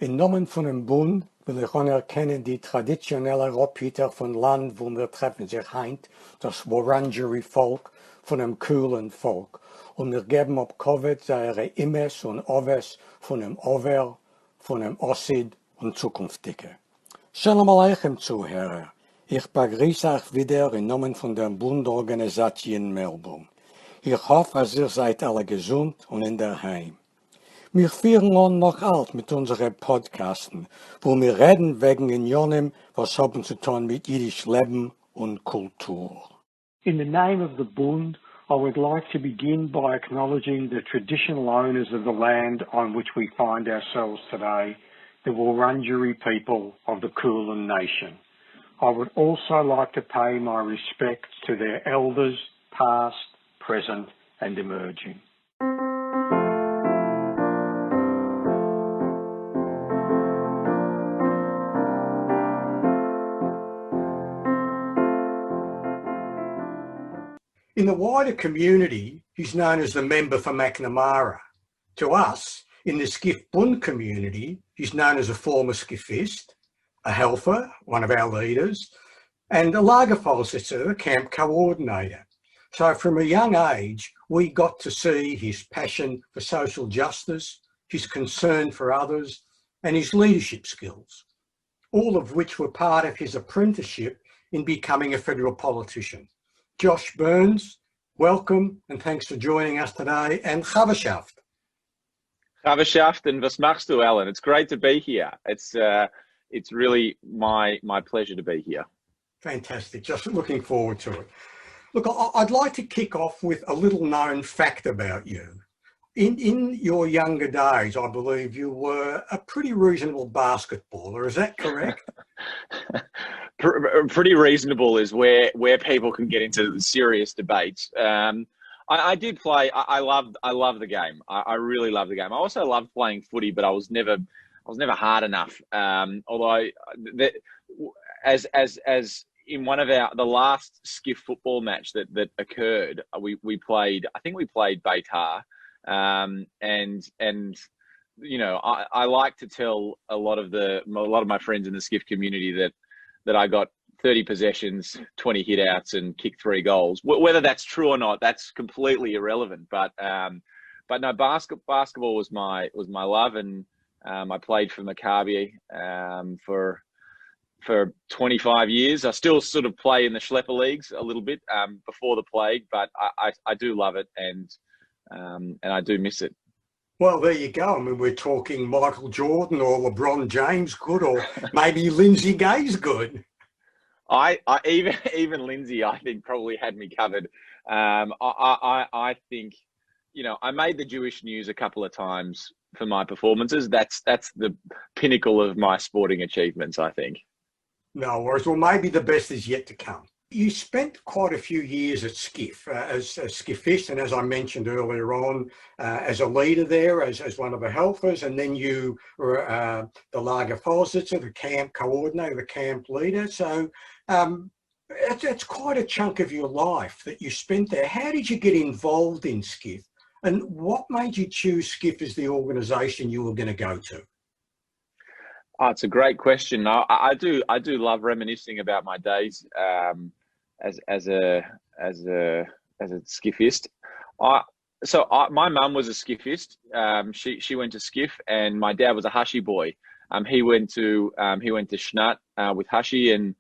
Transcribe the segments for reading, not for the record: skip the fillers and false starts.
In Namen von dem Bund will ich anerkennen die traditionelle Rappeter von Land, wo wir treffen sich heint, das Wurundjeri-Volk von dem coolen Volk. Und wir geben ab Covid seine Imes und Oves von dem Over, von dem Ossid und Zukünftige. Shalom Aleichem, Zuhörer. Ich begrüße euch wieder im Namen von der Bundorganisation Melbourne. Ich hoffe, dass ihr seid alle gesund und in der Heim. Wir führen an noch alt mit unseren Podcasten, wo wir reden wegen Unionen, was haben zu tun mit jüdisch Leben und Kultur. In the name of the Bund, I would like to begin by acknowledging the traditional owners of the land on which we find ourselves today, the Wurundjeri people of the Kulin Nation. I would also like to pay my respects to their elders, past, present and emerging. In the wider community, he's known as the member for Macnamara. To us, in the SKIF Bund community, he's known as a former SKIFist, a helper, one of our leaders, and a forzitser, a camp coordinator. So from a young age, we got to see his passion for social justice, his concern for others, and his leadership skills, all of which were part of his apprenticeship in becoming a federal politician. Josh Burns, welcome and thanks for joining us today, and Chavashaft. Chavashaft, and was machst du, Allan? It's great to be here. It's really my pleasure to be here. Fantastic, just looking forward to it. Look, I'd like to kick off with a little known fact about you. In your younger days, I believe you were a pretty reasonable basketballer, is that correct? Pretty reasonable is where people can get into serious debates. I did play. I love the game. I really love the game. I also loved playing footy, but I was never hard enough. Although as in one of the last SKIF football match that occurred, we played. I think we played Beitar, and you know, I like to tell a lot of my friends in the SKIF community that I got 30 possessions, 20 hit outs and kicked 3 goals. Whether that's true or not, that's completely irrelevant. But no, basketball was my love, and I played for Maccabi for 25 years. I still sort of play in the Schlepper leagues a little bit before the plague, but I do love it, and I do miss it. Well, there you go. I mean, we're talking Michael Jordan or LeBron James good, or maybe Lindsay Gay's good. I even Lindsay, I think, probably had me covered. I think, you know, I made the Jewish news a couple of times for my performances. That's the pinnacle of my sporting achievements, I think. No worries. Well, maybe the best is yet to come. You spent quite a few years at SKIF as a SKIFist, and as I mentioned earlier on, as a leader there, as one of the helpers, and then you were the forzitser, the camp coordinator, the camp leader. So that's quite a chunk of your life that you spent there. How did you get involved in SKIF, and what made you choose SKIF as the organisation you were going to go to? Oh, it's a great question. I do love reminiscing about my days as a SKIFist. My mum was a SKIFist. She went to SKIF, and my dad was a Hashi boy. He went to Schnat with Hashi, and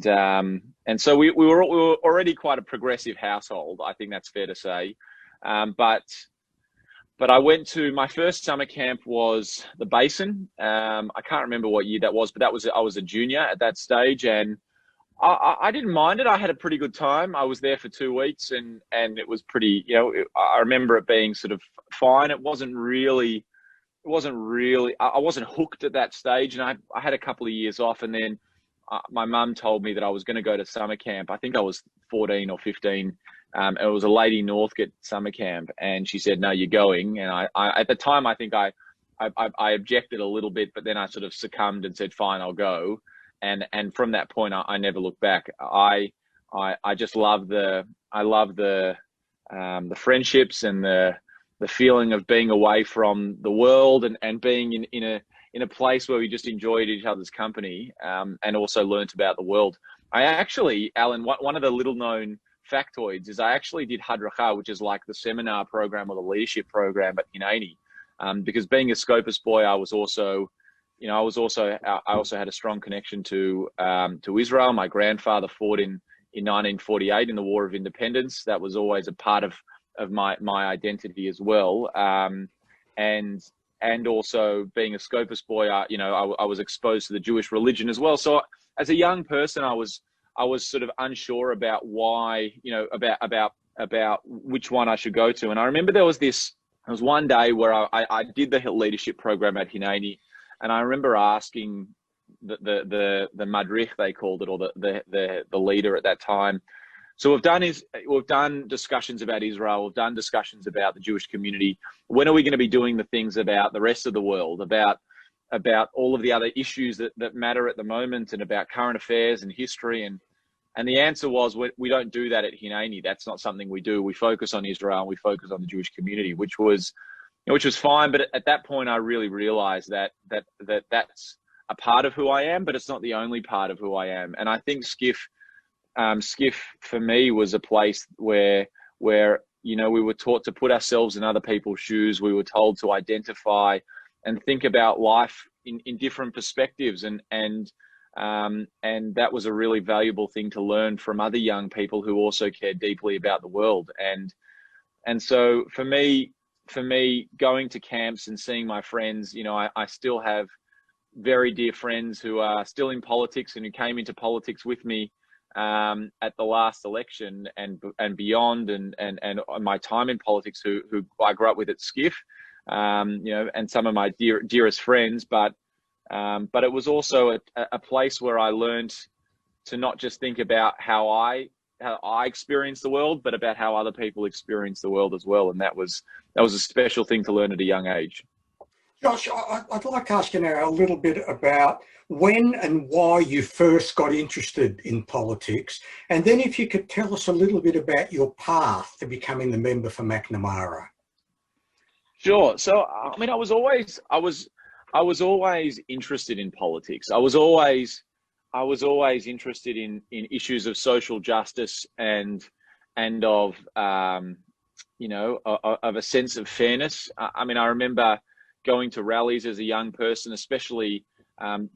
so we were already quite a progressive household. I think that's fair to say. But I went to my first summer camp was the Basin. I can't remember what year that was, but I was a junior at that stage, and I didn't mind it. I had a pretty good time. I was there for 2 weeks, and it was pretty. You know, I remember it being sort of fine. It wasn't really. I wasn't hooked at that stage, and I had a couple of years off, and then my mum told me that I was going to go to summer camp. I think I was 14 or 15. It was a Lady Northcote summer camp, and she said, "No, you're going." And I at the time, I think I objected a little bit, but then I sort of succumbed and said, "Fine, I'll go." And from that point, I never looked back. I just love the friendships and the feeling of being away from the world and being in in a place where we just enjoyed each other's company, and also learnt about the world. I actually, Alan, one of the little known factoids is I actually did Hadracha, which is like the seminar program or the leadership program at Hineni, because being a Scopus boy, I also had a strong connection to Israel. My grandfather fought in 1948 in the War of Independence. That was always a part of my identity as well. And also being a Scopus boy, I was exposed to the Jewish religion as well. So as a young person, I was sort of unsure about why, about which one I should go to. And I remember there was one day where I did the leadership program at Hineni, and I remember asking the madrich, they called it, or the leader at that time. So we've done discussions about Israel. We've done discussions about the Jewish community. When are we going to be doing the things about the rest of the world, about all of the other issues that matter at the moment, and about current affairs and history? And the answer was, we don't do that at Hineni. That's not something we do. We focus on Israel, and we focus on the Jewish community, which was fine. But at that point, I really realized that that's a part of who I am, but it's not the only part of who I am. And I think SKIF for me was a place where we were taught to put ourselves in other people's shoes. We were told to identify and think about life in different perspectives, and that was a really valuable thing to learn from other young people who also cared deeply about the world. And so for me, going to camps and seeing my friends, I still have very dear friends who are still in politics and who came into politics with me at the last election and beyond, and my time in politics, who I grew up with at SKIF, and some of my dearest friends, but it was also a place where I learned to not just think about how I experience the world, but about how other people experience the world as well. And that was a special thing to learn at a young age. Josh, I'd like to ask you now a little bit about when and why you first got interested in politics, and then if you could tell us a little bit about your path to becoming the member for Macnamara. Sure. So, I mean, I was always interested in politics. I was always interested in issues of social justice and of of a sense of fairness. I mean, I remember going to rallies as a young person, especially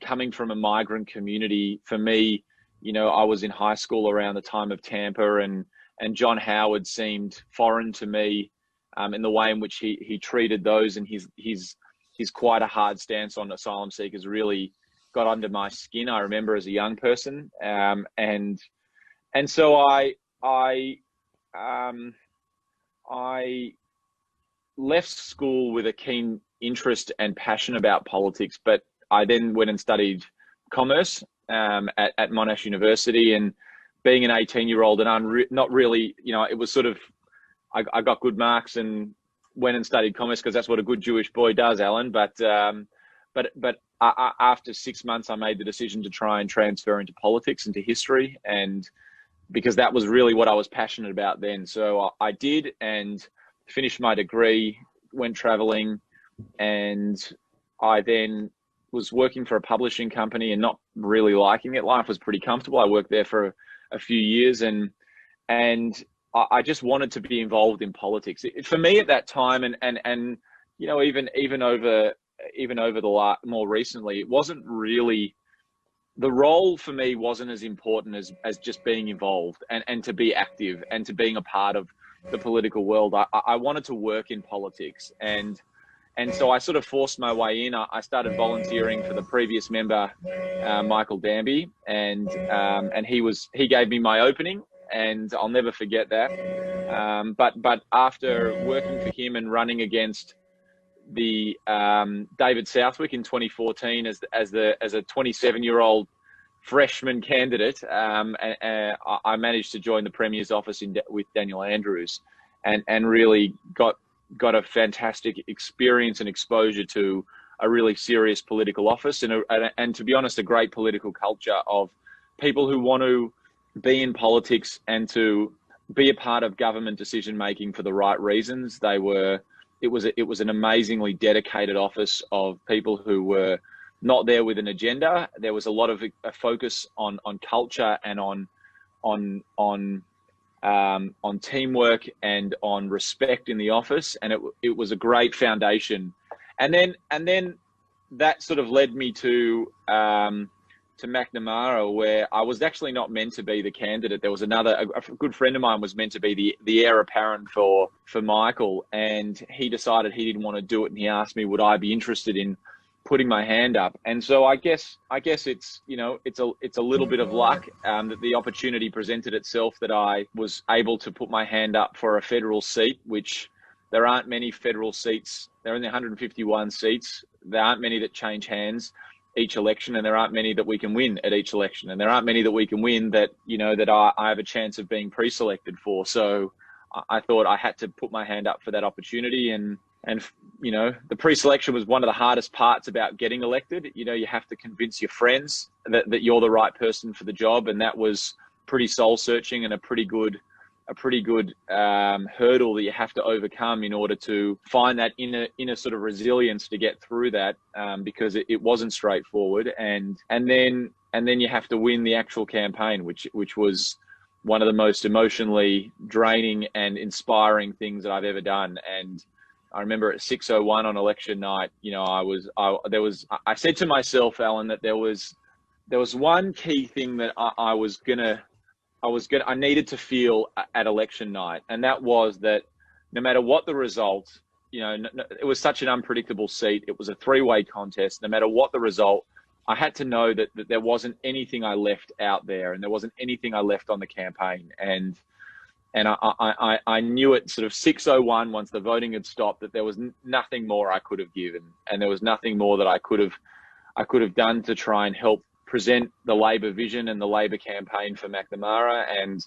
coming from a migrant community. For me, I was in high school around the time of Tampa, and John Howard seemed foreign to me in the way in which he treated those, and his quite a hard stance on asylum seekers really got under my skin, I remember, as a young person. And so I left school with a keen interest and passion about politics, but I then went and studied commerce at Monash University. And being an 18-year-old and not really, it was sort of, I got good marks and went and studied commerce because that's what a good Jewish boy does, Alan. But after 6 months, I made the decision to try and transfer into politics, into history, and because that was really what I was passionate about then. So I did, and finished my degree, went traveling, and I then was working for a publishing company and not really liking it. Life was pretty comfortable. I worked there for a few years, and I just wanted to be involved in politics. For me at that time, and even over the more recently, it wasn't really, the role for me wasn't as important as just being involved and to be active and to being a part of the political world. I wanted to work in politics, and so I sort of forced my way in. I started volunteering for the previous member, Michael Danby, and he gave me my opening, and I'll never forget that. But after working for him and running against the David Southwick in 2014 as a 27-year-old freshman candidate, I managed to join the Premier's office with Daniel Andrews, and really got a fantastic experience and exposure to a really serious political office, and to be honest, a great political culture of people who want to be in politics and to be a part of government decision making for the right reasons. It was an amazingly dedicated office of people who were not there with an agenda. There was a lot of a focus on culture and on teamwork and on respect in the office, and it was a great foundation. And then that sort of led me to Macnamara, where I was actually not meant to be the candidate. There was a good friend of mine was meant to be the heir apparent for Michael, and he decided he didn't want to do it, and he asked me would I be interested in putting my hand up. And so I guess it's, you know, it's a little bit of luck that the opportunity presented itself, that I was able to put my hand up for a federal seat, which there aren't many federal seats. There are only 151 seats. There aren't many that change hands each election, and there aren't many that we can win at each election, and there aren't many that we can win that, you know, that I have a chance of being pre-selected for. So I thought I had to put my hand up for that opportunity, and you know, the pre-selection was one of the hardest parts about getting elected. You know, you have to convince your friends that you're the right person for the job, and that was pretty soul searching and a pretty good hurdle that you have to overcome in order to find that inner sort of resilience to get through that, because it wasn't straightforward, and then you have to win the actual campaign, which was one of the most emotionally draining and inspiring things that I've ever done. And I remember at 6:01 on election night, you know, I said to myself, Allan, that there was one key thing that I needed to feel at election night, and that was that no matter what the result, you know, it was such an unpredictable seat. It was a three-way contest. No matter what the result, I had to know that there wasn't anything I left out there, and there wasn't anything I left on the campaign. And I knew at sort of 6:01, once the voting had stopped, that there was nothing more I could have given, and there was nothing more that I could have done to try and help present the Labor vision and the Labor campaign for Macnamara. And,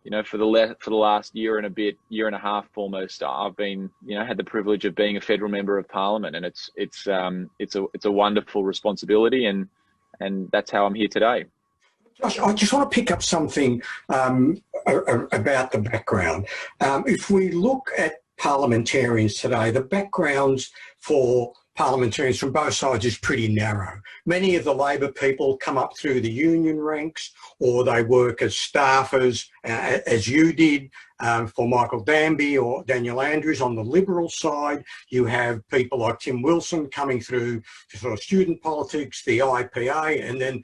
you know, for the last year and a half almost, I've been, you know, had the privilege of being a federal member of Parliament, and it's a wonderful responsibility, and that's how I'm here today. Josh, I just want to pick up something about the background. If we look at parliamentarians today, the backgrounds for parliamentarians from both sides is pretty narrow. Many of the Labor people come up through the union ranks, or they work as staffers, as you did for Michael Danby or Daniel Andrews. On the Liberal side, you have people like Tim Wilson coming through sort of student politics, the IPA, and then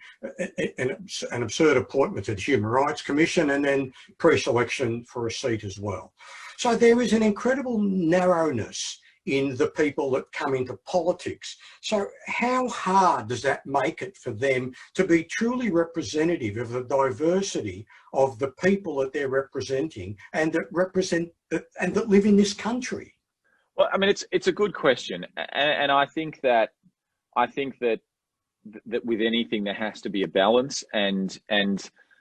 an absurd appointment to the Human Rights Commission, and then pre-selection for a seat as well. So there is an incredible narrowness in the people that come into politics. So how hard does that make it for them to be truly representative of the diversity of the people that they're representing, and that represent and that live in this country? Well, I mean, it's a good question, and I think that with anything there has to be a balance, and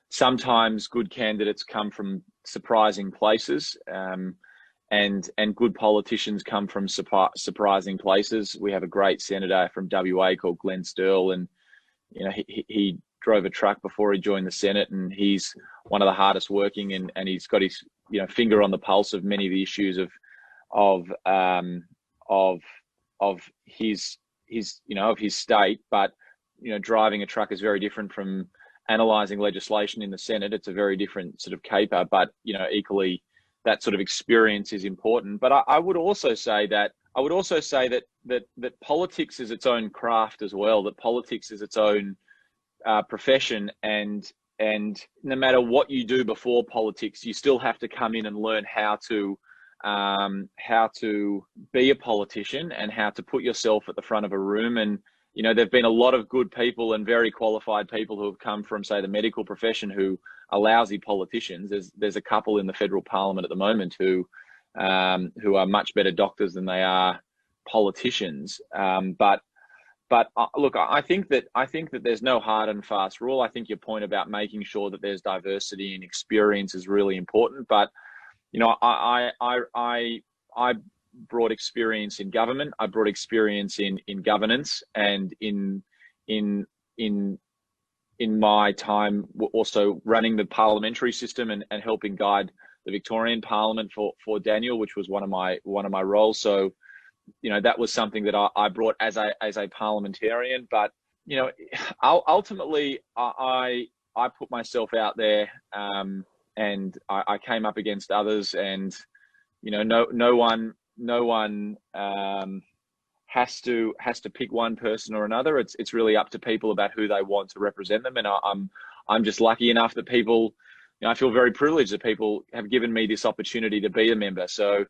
sometimes good candidates come from surprising places. And good politicians come from surprising places. We have a great senator from WA called Glenn Sterle, and you know, he drove a truck before he joined the Senate, and he's one of the hardest working, and he's got his, you know, finger on the pulse of many of the issues of his you know, of his state. But you know, driving a truck is very different from analysing legislation in the Senate. It's a very different sort of caper, but you know, equally, that sort of experience is important. But I would also say that politics is its own craft as well. That politics is its own profession, and no matter what you do before politics, you still have to come in and learn how to be a politician and how to put yourself at the front of a room. And you know, there've been a lot of good people and very qualified people who have come from, say, the medical profession who are lousy politicians. There's a couple in the federal parliament at the moment who are much better doctors than they are politicians. But look, I think that there's no hard and fast rule. I think your point about making sure that there's diversity and experience is really important. But you know, I brought experience in government. I brought experience in governance, and in my time also running the parliamentary system and helping guide the Victorian Parliament for Daniel, which was one of my roles. So that was something that I brought as a parliamentarian. But ultimately, I put myself out there, and I came up against others, and no one has to pick one person or another. It's really up to people about who they want to represent them, and I'm just lucky enough that people, I feel very privileged that people have given me this opportunity to be a member. So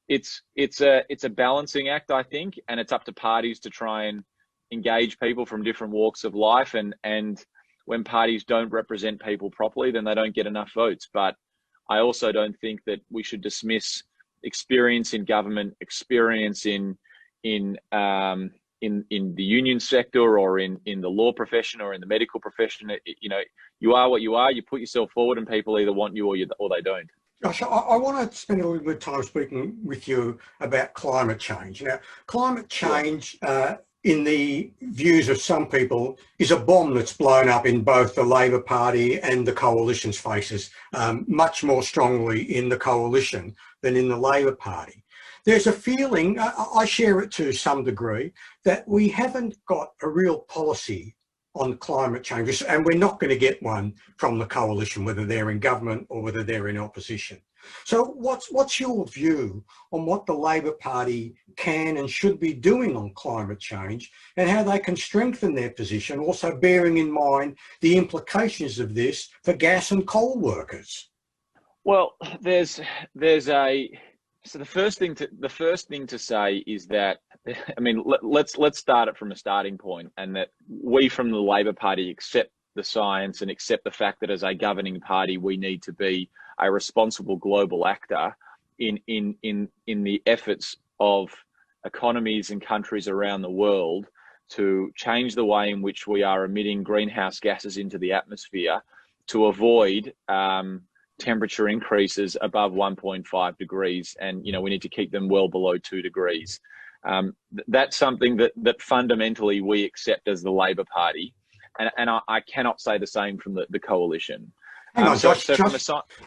it's a balancing act, I think, and it's up to parties to try and engage people from different walks of life, and when parties don't represent people properly, then they don't get enough votes. But I also don't think that we should dismiss experience in government, experience in the union sector, or in the law profession, or in the medical profession. You are what you are. You put yourself forward, and people either want you or they don't. Josh, I want to spend a little bit of time speaking with you about climate change. Now, climate change, in the views of some people, is a bomb that's blown up in both the Labor Party and the Coalition's faces, much more strongly in the Coalition than in the Labor Party. There's a feeling, I share it to some degree, that we haven't got a real policy on climate change, and we're not going to get one from the Coalition, whether they're in government or whether they're in opposition. So what's your view on what the Labor Party can and should be doing on climate change, and how they can strengthen their position, also bearing in mind the implications of this for gas and coal workers? Well, so the first thing to say is that, I mean, let's start it from a starting point, and that we from the Labor Party accept the science and accept the fact that as a governing party, we need to be a responsible global actor in the efforts of economies and countries around the world to change the way in which we are emitting greenhouse gases into the atmosphere to avoid temperature increases above 1.5 degrees, and we need to keep them well below 2 degrees. That's something that fundamentally we accept as the Labor Party, and I cannot say the same from the Coalition. Hang on, Josh,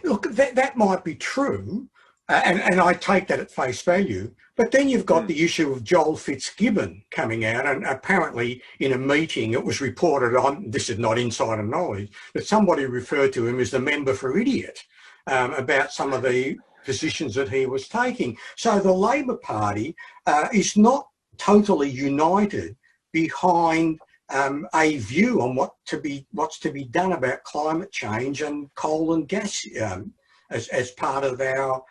look, that might be true, and I take that at face value, but then you've got the issue of Joel Fitzgibbon coming out, and apparently in a meeting it was reported on, this is not insider knowledge, that somebody referred to him as the member for idiot about some of the positions that he was taking. So the Labor Party is not totally united behind a view on what's to be done about climate change and coal and gas as part of our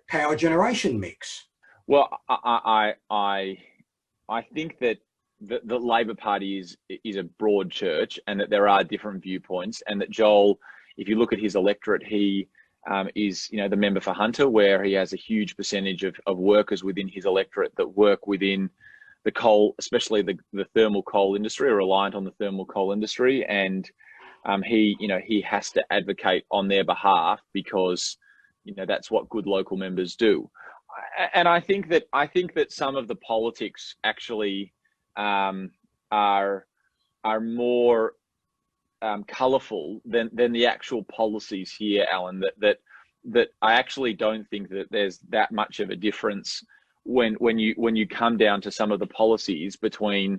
power generation mix. Well, I think that the Labor Party is a broad church, and that there are different viewpoints, and that Joel, if you look at his electorate, he is the member for Hunter, where he has a huge percentage of workers within his electorate that work within the coal, especially the thermal coal industry, or reliant on the thermal coal industry, and he has to advocate on their behalf because that's what good local members do. And I think that some of the politics actually are more colourful than the actual policies here, Alan. That I actually don't think that there's that much of a difference when you come down to some of the policies between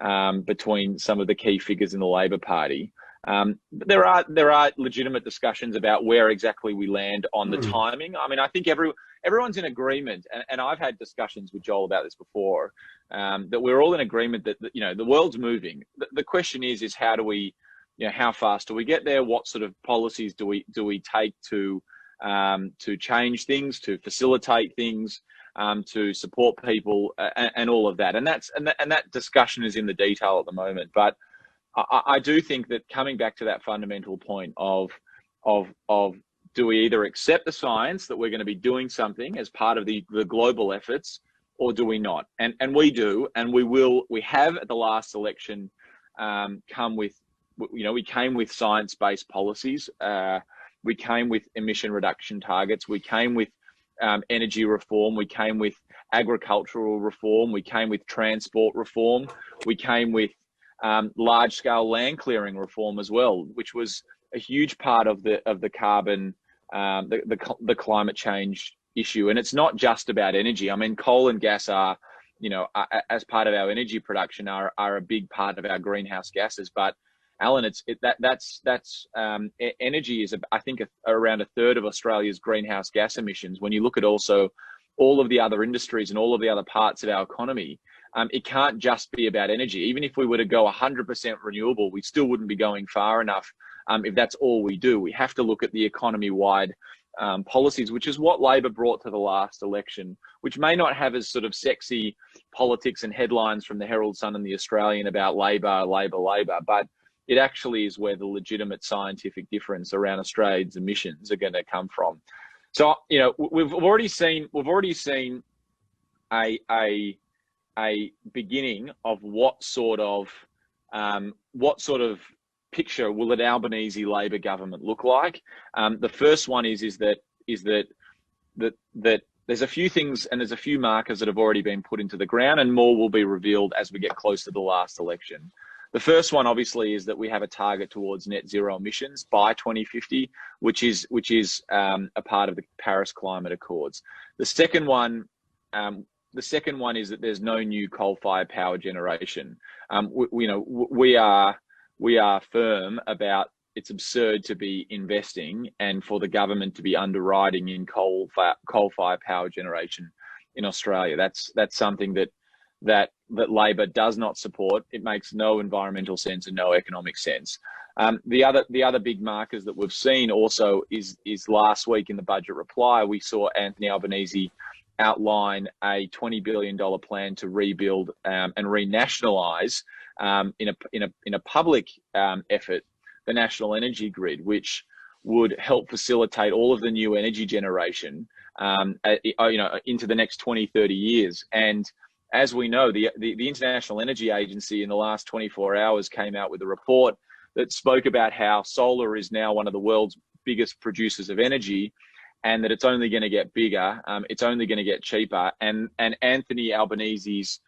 some of the key figures in the Labor Party. There are legitimate discussions about where exactly we land on the timing. I mean, I think everyone's in agreement, and I've had discussions with Joel about this before, that we're all in agreement that the world's moving. The question is how do we, how fast do we get there? What sort of policies do we take to change things, to facilitate things, to support people, and all of that? And that discussion is in the detail at the moment. But I do think that coming back to that fundamental point of do we either accept the science that we're going to be doing something as part of the global efforts, or do we not? And we do, and we have at the last election come with, we came with science-based policies. We came with emission reduction targets. We came with energy reform. We came with agricultural reform. We came with transport reform. We came with large-scale land clearing reform as well, which was a huge part of the carbon, the climate change issue. And it's not just about energy. I mean, coal and gas are, as part of our energy production, are a big part of our greenhouse gases. But Alan, energy is, I think, around a third of Australia's greenhouse gas emissions. When you look at also all of the other industries and all of the other parts of our economy, it can't just be about energy. Even if we were to go 100% renewable, we still wouldn't be going far enough if that's all we do. We have to look at the economy-wide policies, which is what Labor brought to the last election, which may not have as sort of sexy politics and headlines from the Herald Sun and the Australian about Labor, but it actually is where the legitimate scientific difference around Australia's emissions are going to come from. So, we've already seen a beginning of what sort of picture will an Albanese Labor government look like. The first one is that there's a few things and there's a few markers that have already been put into the ground, and more will be revealed as we get close to the last election. The first one, obviously, is that we have a target towards net zero emissions by 2050, which is a part of the Paris Climate Accords. The second one is that there's no new coal-fired power generation. We are firm about it's absurd to be investing and for the government to be underwriting in coal-fired power generation in Australia. That's something that Labor does not support. It makes no environmental sense and no economic sense. The other big markers that we've seen also is last week in the budget reply, we saw Anthony Albanese outline a $20 billion plan to rebuild and renationalise in a public effort the national energy grid, which would help facilitate all of the new energy generation into the next 20, 30 years. And as we know, the International Energy Agency in the last 24 hours came out with a report that spoke about how solar is now one of the world's biggest producers of energy, and that it's only going to get bigger, it's only going to get cheaper. And Anthony Albanese's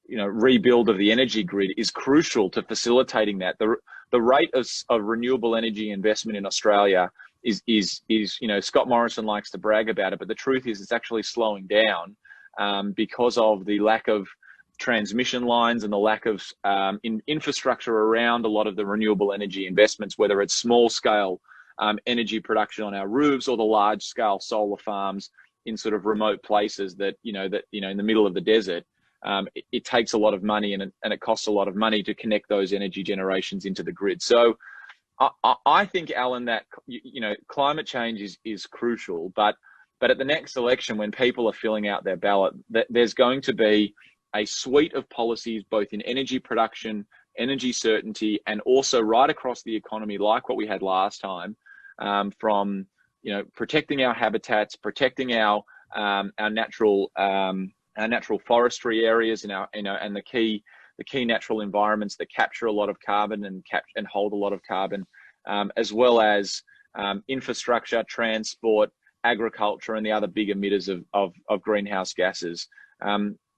rebuild of the energy grid is crucial to facilitating that. The rate of renewable energy investment in Australia is Scott Morrison likes to brag about it, but the truth is it's actually slowing down because of the lack of transmission lines and the lack of infrastructure around a lot of the renewable energy investments, whether it's small scale energy production on our roofs or the large scale solar farms in sort of remote places that in the middle of the desert. It takes a lot of money and it costs a lot of money to connect those energy generations into the grid. So I think, Alan, that climate change is crucial, but at the next election, when people are filling out their ballot, there's going to be a suite of policies, both in energy production, energy certainty, and also right across the economy, like what we had last time, from protecting our habitats, protecting our natural forestry areas and the key natural environments that capture a lot of carbon and hold a lot of carbon, as well as infrastructure, transport, agriculture, and the other big emitters of greenhouse gases.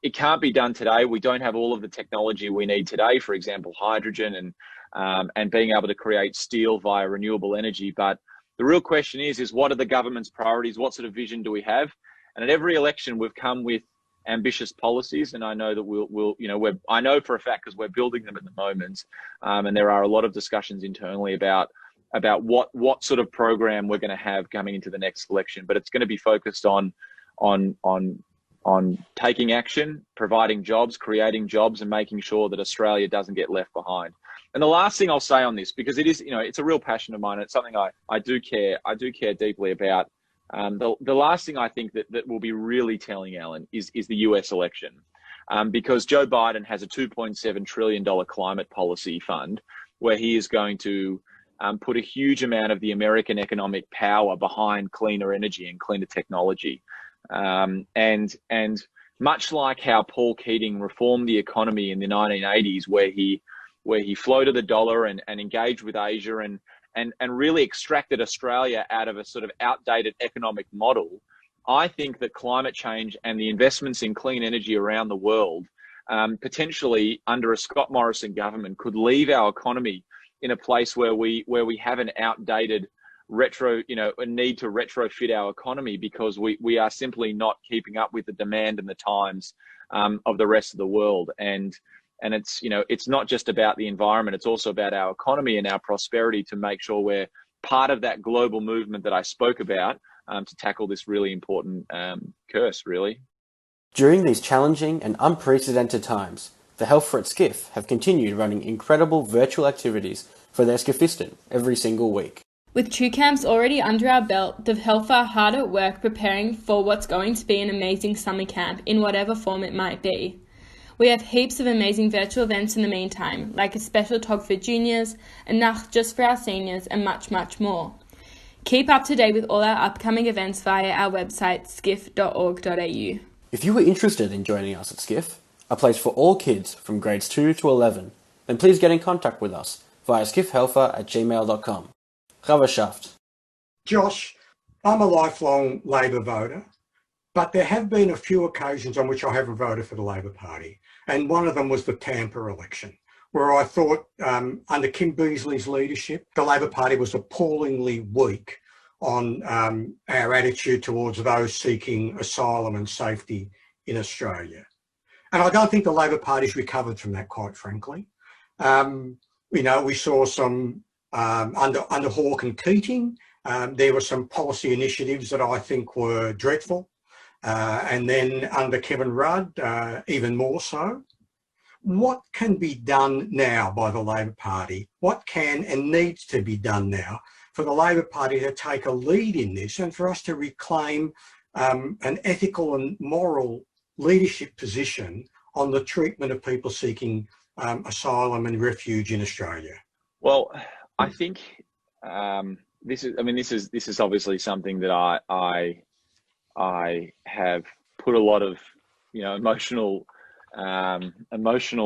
It can't be done today. We don't have all of the technology we need today, for example, hydrogen and being able to create steel via renewable energy. But the real question is what are the government's priorities? What sort of vision do we have? And at every election, we've come with ambitious policies, and I know that I know for a fact, because we're building them at the moment, and there are a lot of discussions internally about what sort of program we're going to have coming into the next election. But it's going to be focused on taking action, providing jobs, creating jobs, and making sure that Australia doesn't get left behind. And the last thing I'll say on this, because it is, it's a real passion of mine, and it's something I do care deeply about. The last thing I think that will be really telling, Alan, is the US election, because Joe Biden has a $2.7 trillion climate policy fund where he is going to put a huge amount of the American economic power behind cleaner energy and cleaner technology. And much like how Paul Keating reformed the economy in the 1980s, where he floated the dollar and engaged with Asia and really extracted Australia out of a sort of outdated economic model, I think that climate change and the investments in clean energy around the world, potentially under a Scott Morrison government, could leave our economy in a place where we have an outdated a need to retrofit our economy because we are simply not keeping up with the demand and the times of the rest of the world. And it's not just about the environment, it's also about our economy and our prosperity to make sure we're part of that global movement that I spoke about to tackle this really important curse, really. During these challenging and unprecedented times, the Health for SKIF have continued running incredible virtual activities for their skifistan every single week. With 2 camps already under our belt, the Health are hard at work preparing for what's going to be an amazing summer camp in whatever form it might be. We have heaps of amazing virtual events in the meantime, like a special talk for juniors, a nacht just for our seniors, and much, much more. Keep up to date with all our upcoming events via our website skif.org.au. If you were interested in joining us at SKIF, a place for all kids from grades 2 to 11, then please get in contact with us via skifhelfer@gmail.com. Ravashaft. Josh, I'm a lifelong Labor voter, but there have been a few occasions on which I haven't voted for the Labor Party. And one of them was the Tampa election, where I thought under Kim Beazley's leadership, the Labor Party was appallingly weak on our attitude towards those seeking asylum and safety in Australia. And I don't think the Labor Party's recovered from that, quite frankly. We saw some, under Hawke and Keating, there were some policy initiatives that I think were dreadful. And then under Kevin Rudd, even more so. What can be done now by the Labor Party? What can and needs to be done now for the Labor Party to take a lead in this and for us to reclaim an ethical and moral leadership position on the treatment of people seeking asylum and refuge in Australia? Well, I think this is obviously something that I have put a lot of emotional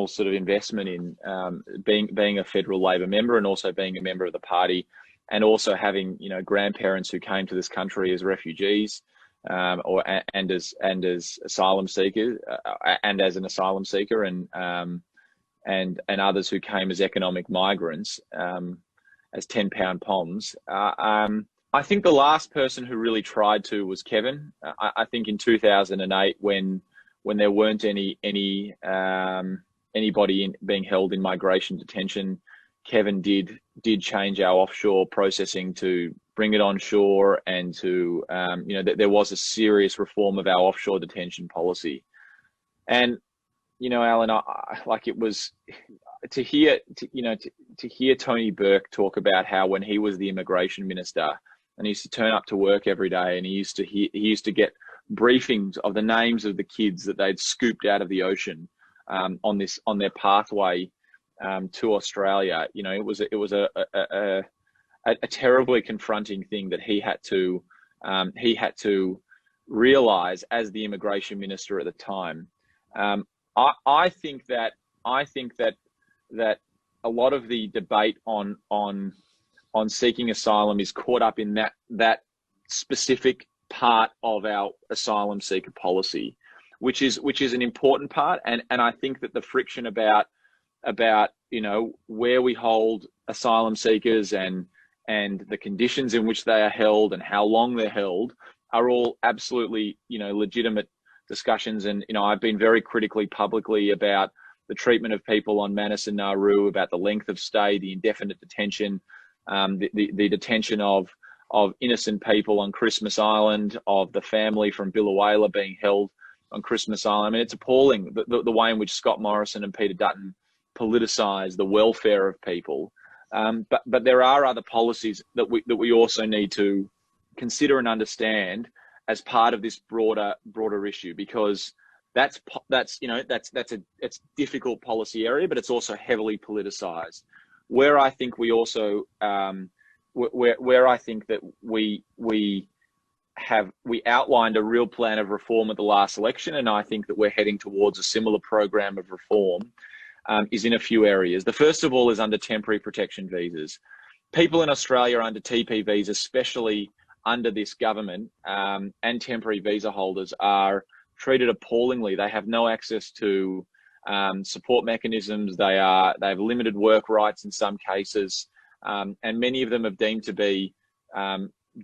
sort of investment in, being a federal Labor member and also being a member of the party, and also having grandparents who came to this country as refugees and as asylum seekers and as an asylum seeker, and others who came as economic migrants as 10-pound poms. I think the last person who really tried to was Kevin. I think in 2008, when there weren't anybody being held in migration detention, Kevin did change our offshore processing to bring it onshore, and to there was a serious reform of our offshore detention policy. And Allan, it was to hear Tony Burke talk about how when he was the immigration minister, and he used to turn up to work every day, and he used to get briefings of the names of the kids that they'd scooped out of the ocean on their pathway to Australia. It was a terribly confronting thing that he had to realise as the immigration minister at the time. I think that a lot of the debate on seeking asylum is caught up in that specific part of our asylum seeker policy, which is an important part, and I think that the friction about where we hold asylum seekers and the conditions in which they are held and how long they're held are all absolutely legitimate discussions. And I've been very critically publicly about the treatment of people on Manus and Nauru, about the length of stay, the indefinite detention, the detention of innocent people on Christmas Island, of the family from Biloela being held on Christmas Island. I mean, it's appalling the way in which Scott Morrison and Peter Dutton politicise the welfare of people. But there are other policies that we also need to consider and understand as part of this broader issue, because that's a difficult policy area, but it's also heavily politicized. Where I think we also where I think that we outlined a real plan of reform at the last election, and I think that we're heading towards a similar program of reform, is in a few areas. The first of all is under temporary protection visas. People in Australia under TP visas, especially under this government, and temporary visa holders are treated appallingly. They have no access to support mechanisms. They have limited work rights in some cases, and many of them have deemed to be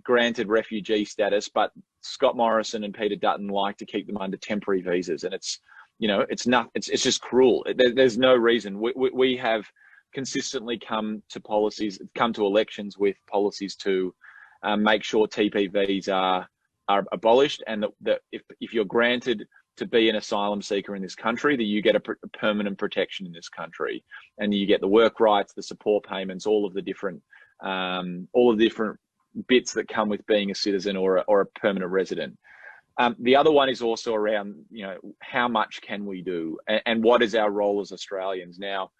granted refugee status, but Scott Morrison and Peter Dutton like to keep them under temporary visas, and it's just cruel. There's no reason. We have consistently come to elections with policies to make sure TPVs are abolished, and that if you're granted to be an asylum seeker in this country, that you get a permanent protection in this country, and you get the work rights, the support payments, all of the different bits that come with being a citizen or a permanent resident. The other one is also around, how much can we do, and what is our role as Australians? Now,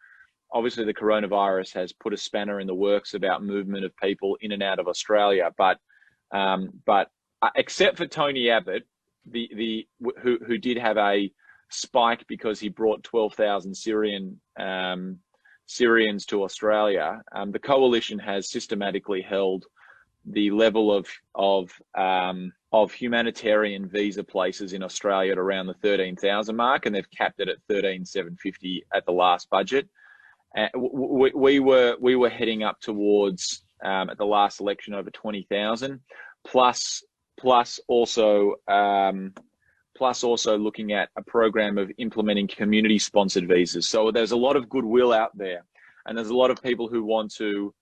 obviously the coronavirus has put a spanner in the works about movement of people in and out of Australia, but except for Tony Abbott, who did have a spike because he brought 12,000 Syrians to Australia, the coalition has systematically held the level of humanitarian visa places in Australia at around the 13,000 mark, and they've capped it at 13,750 at the last budget. We were heading up towards at the last election over 20,000, plus also looking at a program of implementing community-sponsored visas. So there's a lot of goodwill out there, and there's a lot of people who want to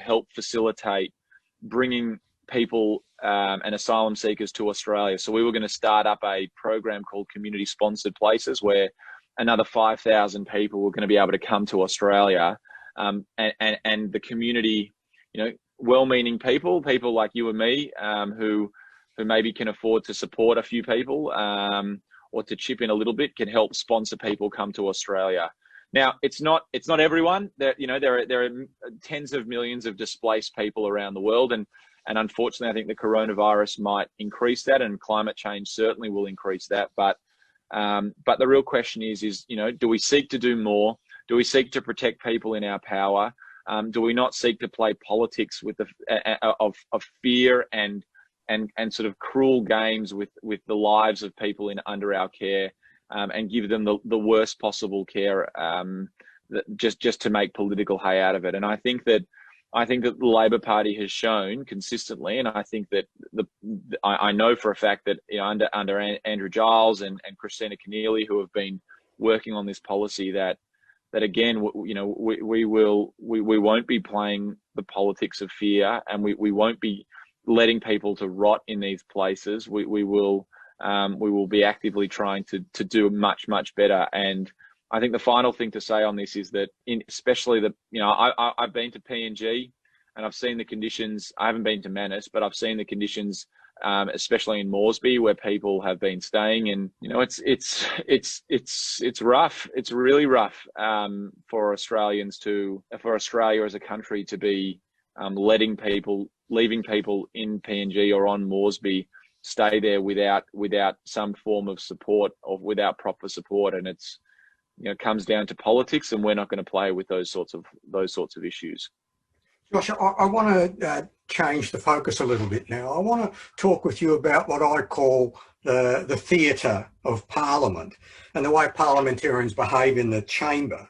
help facilitate bringing people and asylum seekers to Australia. So we were going to start up a program called Community-Sponsored Places, where another 5,000 people were going to be able to come to Australia, and the community, well-meaning people like you and me, who maybe can afford to support a few people or to chip in a little bit, can help sponsor people come to Australia. Now, it's not everyone. There are tens of millions of displaced people around the world, and unfortunately, I think the coronavirus might increase that, and climate change certainly will increase that. But the real question is, do we seek to do more? Do we seek to protect people in our power? Do we not seek to play politics with of fear and sort of cruel games with the lives of people under our care, and give them the worst possible care, just to make political hay out of it? And I think that the Labor Party has shown consistently, and I think that I know for a fact that under Andrew Giles and Christina Keneally, who have been working on this policy, that again, we won't be playing the politics of fear, and we won't be letting people to rot in these places. We will be actively trying to do much better. And I think the final thing to say on this is that, especially I've been to PNG and I've seen the conditions. I haven't been to Manus, but I've seen the conditions, especially in Moresby, where people have been staying. And it's rough. It's really rough for Australia as a country to be leaving people in PNG or on Moresby stay there without some form of support, or without proper support. And it's comes down to politics, and we're not going to play with those sorts of issues. Josh, I want to change the focus a little bit now. I want to talk with you about what I call the theatre of Parliament and the way parliamentarians behave in the chamber.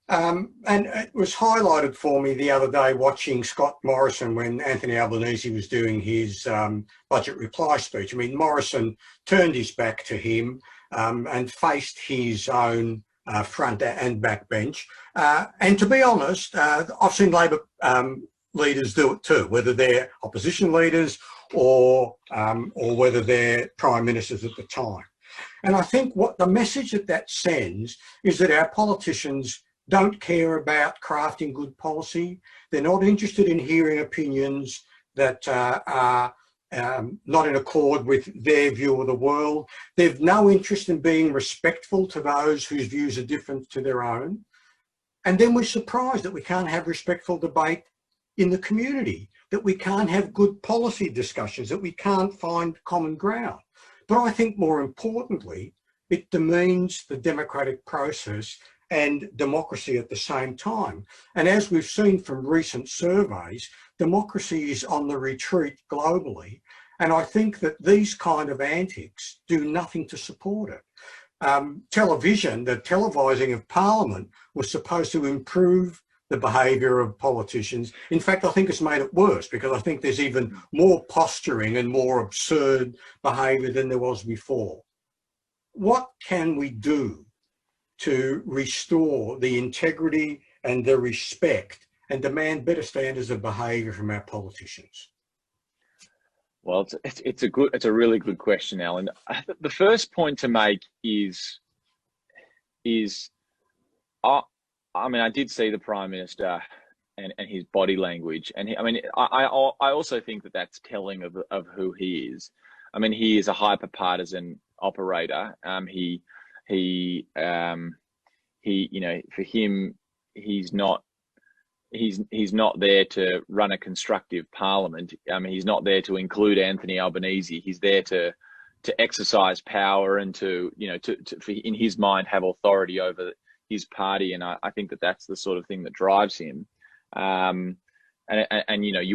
And it was highlighted for me the other day watching Scott Morrison when Anthony Albanese was doing his budget reply speech. I mean, Morrison turned his back to him and faced his own front and back bench. And to be honest, I've seen Labor leaders do it too, whether they're opposition leaders or whether they're prime ministers at the time. And I think what the message that sends is that our politicians don't care about crafting good policy. They're not interested in hearing opinions that are not in accord with their view of the world. They've no interest in being respectful to those whose views are different to their own. And then we're surprised that we can't have respectful debate in the community, that we can't have good policy discussions, that we can't find common ground. But I think more importantly, it demeans the democratic process and democracy at the same time. And as we've seen from recent surveys, democracy is on the retreat globally. And I think that these kind of antics do nothing to support it. Television, the televising of Parliament, was supposed to improve the behaviour of politicians. In fact, I think it's made it worse, because I think there's even more posturing and more absurd behaviour than there was before. What can we do to restore the integrity and the respect and demand better standards of behaviour from our politicians? Well, it's a really good question, Alan. The first point to make is I did see the Prime Minister and his body language, and I also think that that's telling of who he is. I mean, he is a hyper-partisan operator. For him, he's not there to run a constructive parliament. He's not there to include Anthony Albanese. He's there to exercise power and to in his mind, have authority over his party. And I think that that's the sort of thing that drives him. You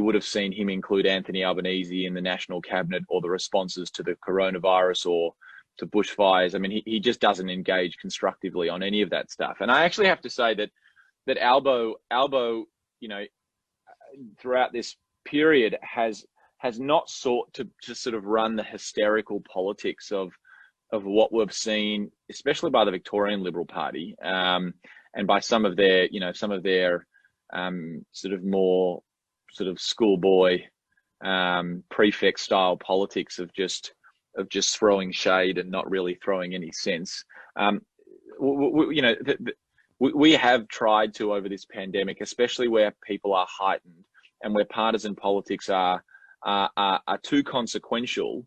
would have seen him include Anthony Albanese in the National Cabinet or the responses to the coronavirus or to bushfires. I mean, he just doesn't engage constructively on any of that stuff. And I actually have to say that Albo, throughout this period has not sought to sort of run the hysterical politics of what we've seen, especially by the Victorian Liberal Party, and by some of their sort of more sort of schoolboy prefect style politics of just throwing shade and not really throwing any sense. We have tried to, over this pandemic, especially where people are heightened and where partisan politics are too consequential,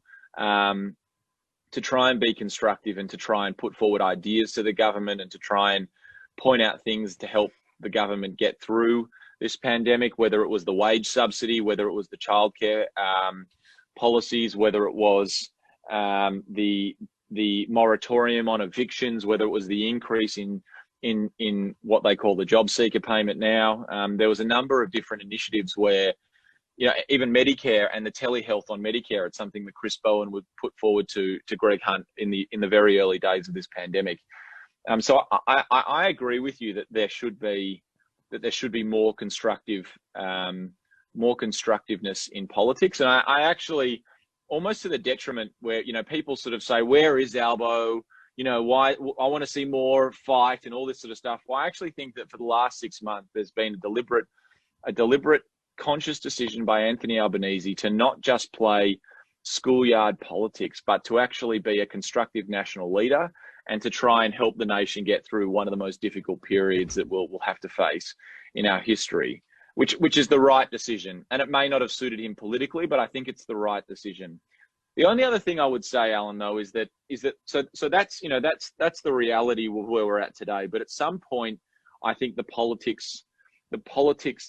to try and be constructive and to try and put forward ideas to the government and to try and point out things to help the government get through this pandemic, whether it was the wage subsidy, whether it was the childcare policies, whether it was the moratorium on evictions, whether it was the increase in what they call the job seeker payment now. There was a number of different initiatives where, even Medicare and the telehealth on Medicare, it's something that Chris Bowen would put forward to Greg Hunt in the very early days of this pandemic. So I agree with you that there should be more constructiveness in politics. And I actually, almost to the detriment where, people sort of say, where is Albo? Why I want to see more fight and all this sort of stuff. Well, I actually think that for the last 6 months, there's been a deliberate conscious decision by Anthony Albanese to not just play schoolyard politics, but to actually be a constructive national leader and to try and help the nation get through one of the most difficult periods that we'll have to face in our history, which is the right decision. And it may not have suited him politically, but I think it's the right decision. The only other thing I would say, Alan, though, is that that's the reality of where we're at today. But at some point, I think the politics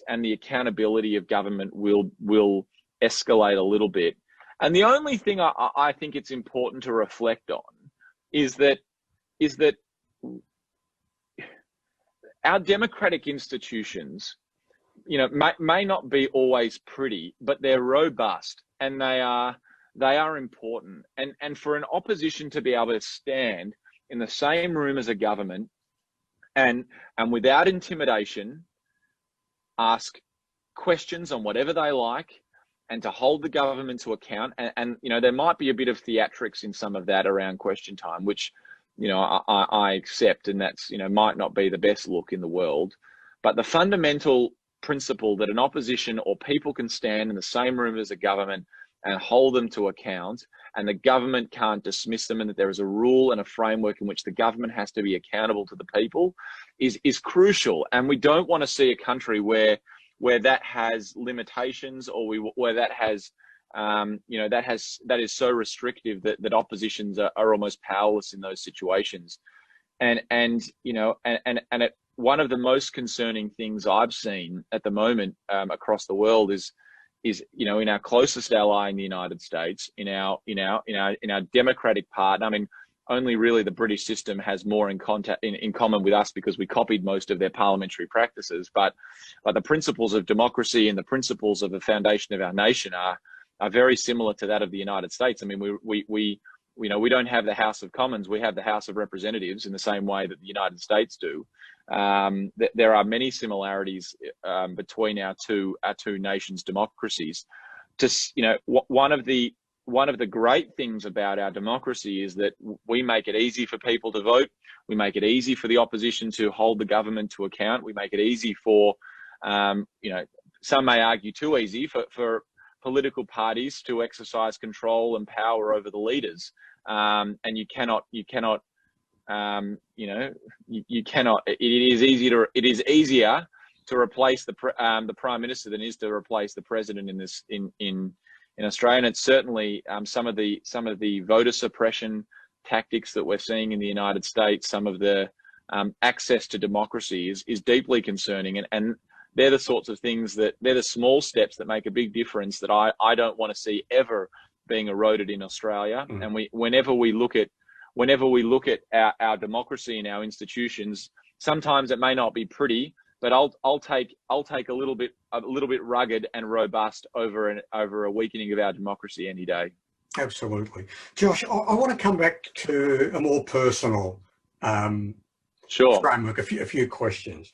and the accountability of government will escalate a little bit. And the only thing I think it's important to reflect on is that our democratic institutions, may not be always pretty, but they're robust and they are important. And for an opposition to be able to stand in the same room as a government and without intimidation, ask questions on whatever they like and to hold the government to account. And there might be a bit of theatrics in some of that around question time, which, I accept, and that's, might not be the best look in the world. But the fundamental principle that an opposition or people can stand in the same room as a government and hold them to account, and the government can't dismiss them, and that there is a rule and a framework in which the government has to be accountable to the people is crucial. And we don't want to see a country where that has limitations, or where that has that is so restrictive that oppositions are almost powerless in those situations. And one of the most concerning things I've seen at the moment across the world is in our closest ally in the United States, in our democratic part. I mean, only really the British system has more in common with us because we copied most of their parliamentary practices. But the principles of democracy and the principles of the foundation of our nation are very similar to that of the United States. I mean, we don't have the House of Commons; we have the House of Representatives in the same way that the United States do. there are many similarities between our two nations' democracies. One of the great things about our democracy is that we make it easy for people to vote. We make it easy for the opposition to hold the government to account. We make it easy for, some may argue too easy for political parties to exercise control and power over the leaders. And you cannot. It is easier to replace the Prime Minister than it is to replace the President in Australia. And it's certainly some of the voter suppression tactics that we're seeing in the United States, some of the access to democracy is deeply concerning. And they're the sorts of things they're the small steps that make a big difference that I don't want to see ever being eroded in Australia. And whenever we look at our democracy and our institutions, sometimes it may not be pretty, but I'll take a little bit rugged and robust over a weakening of our democracy any day. Absolutely. Josh, I want to come back to a more personal framework, a few questions.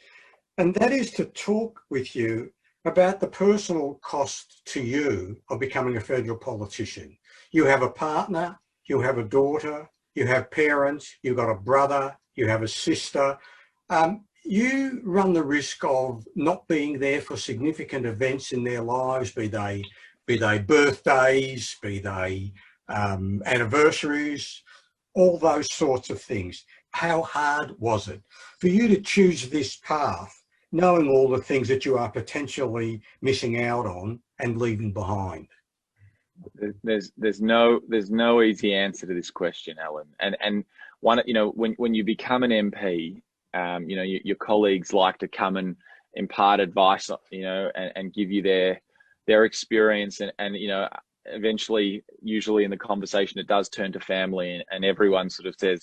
And that is to talk with you about the personal cost to you of becoming a federal politician. You have a partner, you have a daughter, you have parents, you've got a brother, you have a sister. You run the risk of not being there for significant events in their lives, be they birthdays, be they anniversaries, all those sorts of things. How hard was it for you to choose this path, knowing all the things that you are potentially missing out on and leaving behind? There's no easy answer to this question, Alan. And one, when you become an MP, your colleagues like to come and impart advice, and give you their experience, and eventually, usually in the conversation, it does turn to family, and everyone sort of says,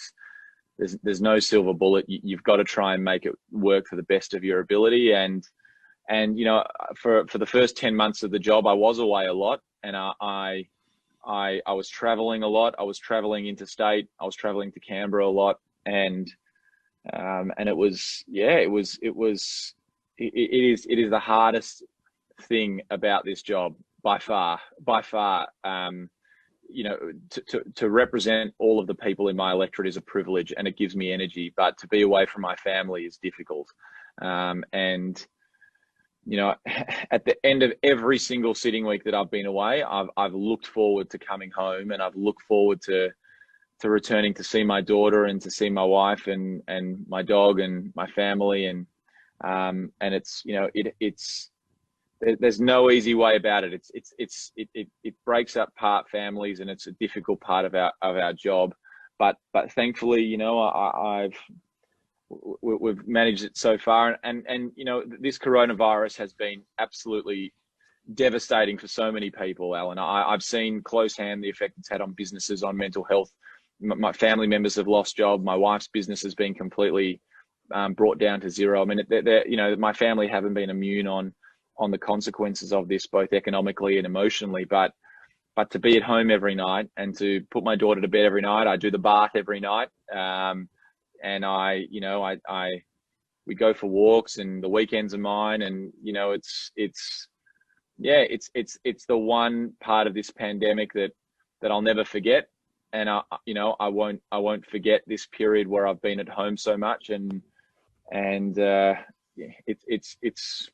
there's no silver bullet. You've got to try and make it work to the best of your ability. And for the first 10 months of the job, I was away a lot, and I was traveling a lot. I was traveling interstate. I was traveling to Canberra a lot, and it is the hardest thing about this job by far. To represent all of the people in my electorate is a privilege, and it gives me energy, but to be away from my family is difficult. At the end of every single sitting week that I've been away, I've looked forward to coming home, and I've looked forward to returning to see my daughter and to see my wife and my dog and my family. And it's there's no easy way about it. It breaks apart families, and it's a difficult part of our job. But thankfully, we've managed it so far. And this coronavirus has been absolutely devastating for so many people, Alan. I've seen close hand the effect it's had on businesses, on mental health. My family members have lost jobs. My wife's business has been completely brought down to zero. I mean, my family haven't been immune on the consequences of this, both economically and emotionally. But to be at home every night and to put my daughter to bed every night, I do the bath every night, and we go for walks, and the weekends are mine. And it's the one part of this pandemic that I'll never forget. And I won't forget this period where I've been at home so much. And it's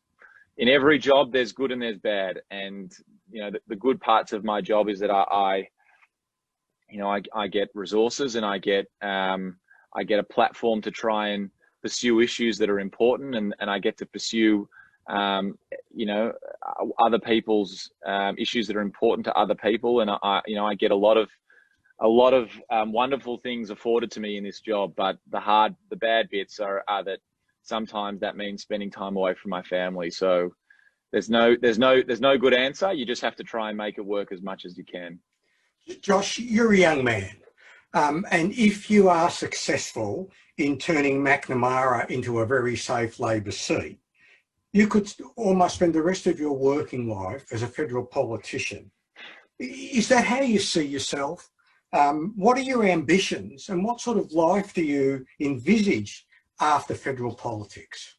in every job there's good and there's bad. And the good parts of my job is that I get resources, and I get a platform to try and pursue issues that are important, and I get to pursue other people's issues that are important to other people. And I get a lot of wonderful things afforded to me in this job. But the bad bits are that sometimes that means spending time away from my family. So there's no good answer. You just have to try and make it work as much as you can. Josh, you're a young man. And if you are successful in turning Mcnamara into a very safe Labor seat, you could almost spend the rest of your working life as a federal politician. Is that how you see yourself? What are your ambitions, and what sort of life do you envisage after federal politics?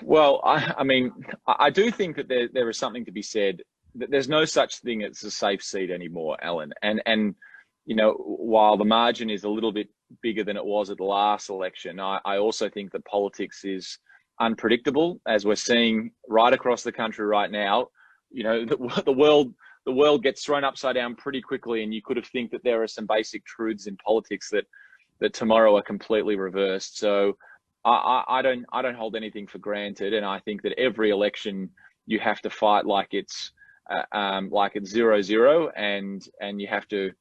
Well, I mean, I do think that there is something to be said that there's no such thing as a safe seat anymore, Alan. And you know, while the margin is a little bit bigger than it was at the last election, I also think that politics is unpredictable, as we're seeing right across the country right now. You know, the world gets thrown upside down pretty quickly, and you could have think that there are some basic truths in politics that tomorrow are completely reversed. So I don't hold anything for granted, and I think that every election you have to fight like it's 0-0, and you have to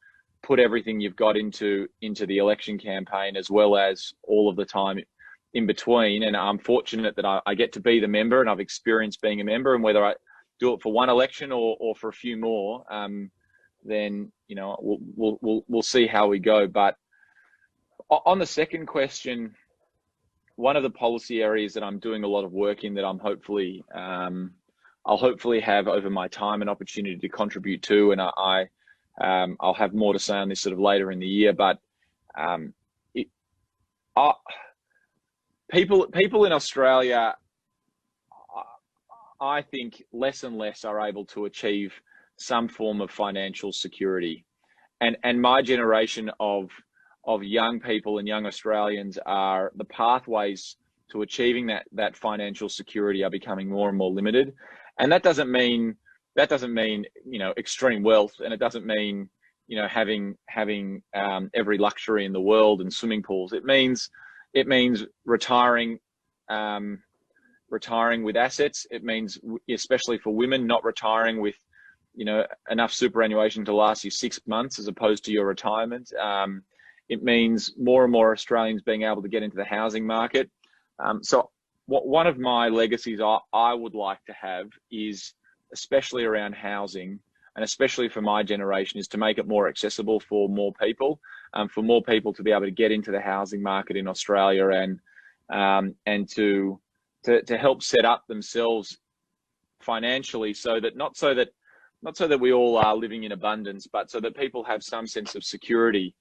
put everything you've got into the election campaign, as well as all of the time in between. And I'm fortunate that I get to be the member, and I've experienced being a member, and whether I do it for one election or for a few more, then, you know, we'll see how we go. But on the second question, one of the policy areas that I'm doing a lot of work in, that I'll hopefully have over my time an opportunity to contribute to, and I'll have more to say on this sort of later in the year. But people in Australia, I think less and less are able to achieve some form of financial security, and my generation of young people and young Australians, are the pathways to achieving that financial security are becoming more and more limited. And that doesn't mean, you know, extreme wealth, and it doesn't mean, you know, having every luxury in the world and swimming pools. It means retiring with assets. It means, especially for women, not retiring with, you know, enough superannuation to last you 6 months as opposed to your retirement. It means more and more Australians being able to get into the housing market. So one of my legacies I would like to have is, especially around housing, and especially for my generation, is to make it more accessible for more people to be able to get into the housing market in Australia, and to help set up themselves financially, so that not so that we all are living in abundance, but so that people have some sense of security,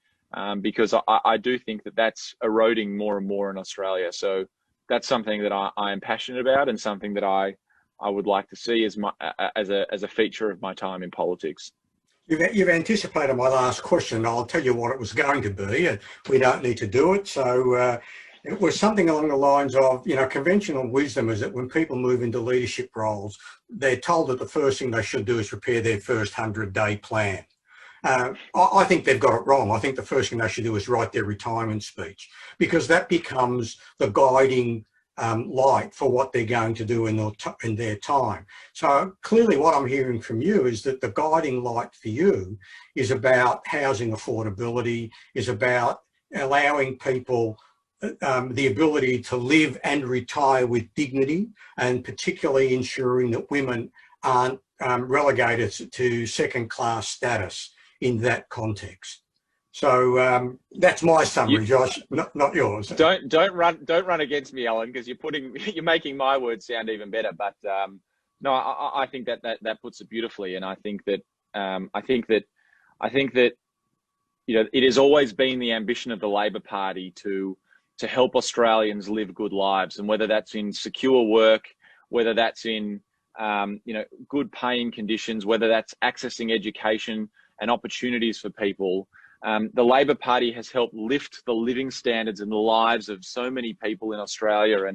because I do think that that's eroding more and more in Australia. So that's something that I am passionate about, and something that I would like to see as a feature of my time in politics. You've anticipated my last question. I'll tell you what it was going to be. We don't need to do it. So it was something along the lines of, you know, conventional wisdom is that when people move into leadership roles, they're told that the first thing they should do is prepare their first 100-day plan. I think they've got it wrong. I think the first thing they should do is write their retirement speech, because that becomes the guiding light for what they're going to do in their time. So clearly what I'm hearing from you is that the guiding light for you is about housing affordability, is about allowing people the ability to live and retire with dignity, and particularly ensuring that women aren't relegated to second-class status in that context. So that's my summary, Josh, not yours. Don't run against me, Alan, because you're making my words sound even better. But no, I think that puts it beautifully, and I think that you know, it has always been the ambition of the Labor Party to help Australians live good lives, and whether that's in secure work, whether that's in you know, good paying conditions, whether that's accessing education and opportunities for people. The Labor Party has helped lift the living standards and the lives of so many people in Australia,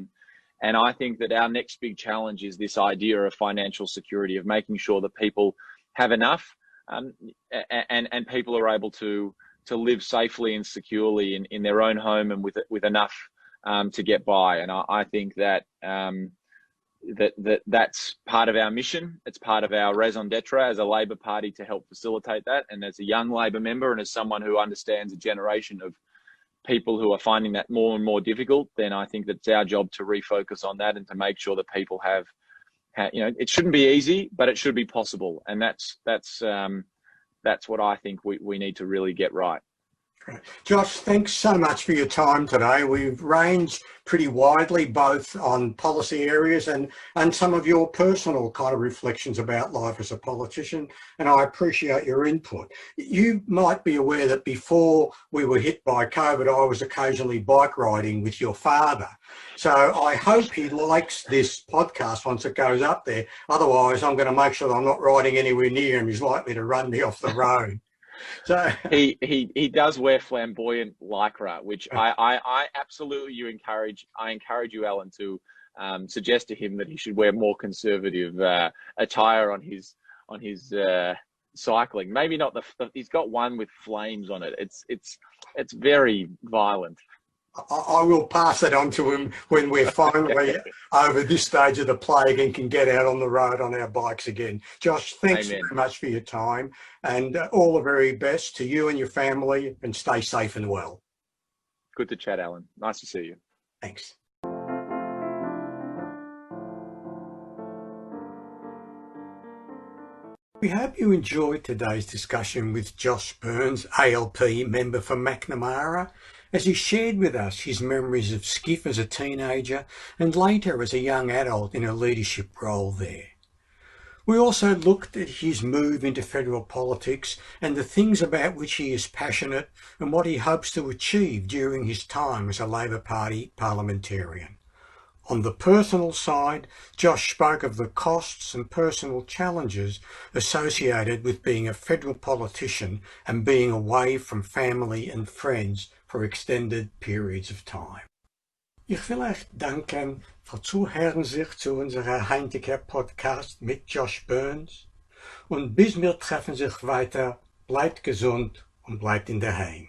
and I think that our next big challenge is this idea of financial security, of making sure that people have enough, and people are able to live safely and securely in their own home, and with enough to get by. And I think that that's part of our mission. It's part of our raison d'etre as a Labor Party to help facilitate that. And as a young Labor member, and as someone who understands a generation of people who are finding that more and more difficult, then I think that it's our job to refocus on that, and to make sure that people have, you know, it shouldn't be easy, but it should be possible. And that's what I think we need to really get right. Great. Josh, thanks so much for your time today. We've ranged pretty widely, both on policy areas and some of your personal kind of reflections about life as a politician, and I appreciate your input. You might be aware that before we were hit by COVID, I was occasionally bike riding with your father. So I hope he likes this podcast once it goes up there. Otherwise, I'm going to make sure that I'm not riding anywhere near him. He's likely to run me off the road. So he does wear flamboyant lycra, which I absolutely encourage you, Alan, to suggest to him that he should wear more conservative attire on his cycling. Maybe not he's got one with flames on it. It's very violent. I will pass that on to him when we're finally over this stage of the plague and can get out on the road on our bikes again. Josh, thanks very much for your time, and all the very best to you and your family, and stay safe and well. Good to chat, Alan. Nice to see you. Thanks. We hope you enjoyed today's discussion with Josh Burns, ALP member for Macnamara, as he shared with us his memories of SKIF as a teenager and later as a young adult in a leadership role there. We also looked at his move into federal politics and the things about which he is passionate and what he hopes to achieve during his time as a Labor Party parliamentarian. On the personal side, Josh spoke of the costs and personal challenges associated with being a federal politician and being away from family and friends for extended periods of time. Ich will euch danken für Zuhören sich zu unserer heutigen Podcast mit Josh Burns, und bis wir treffen sich weiter, bleibt gesund und bleibt in der Heim.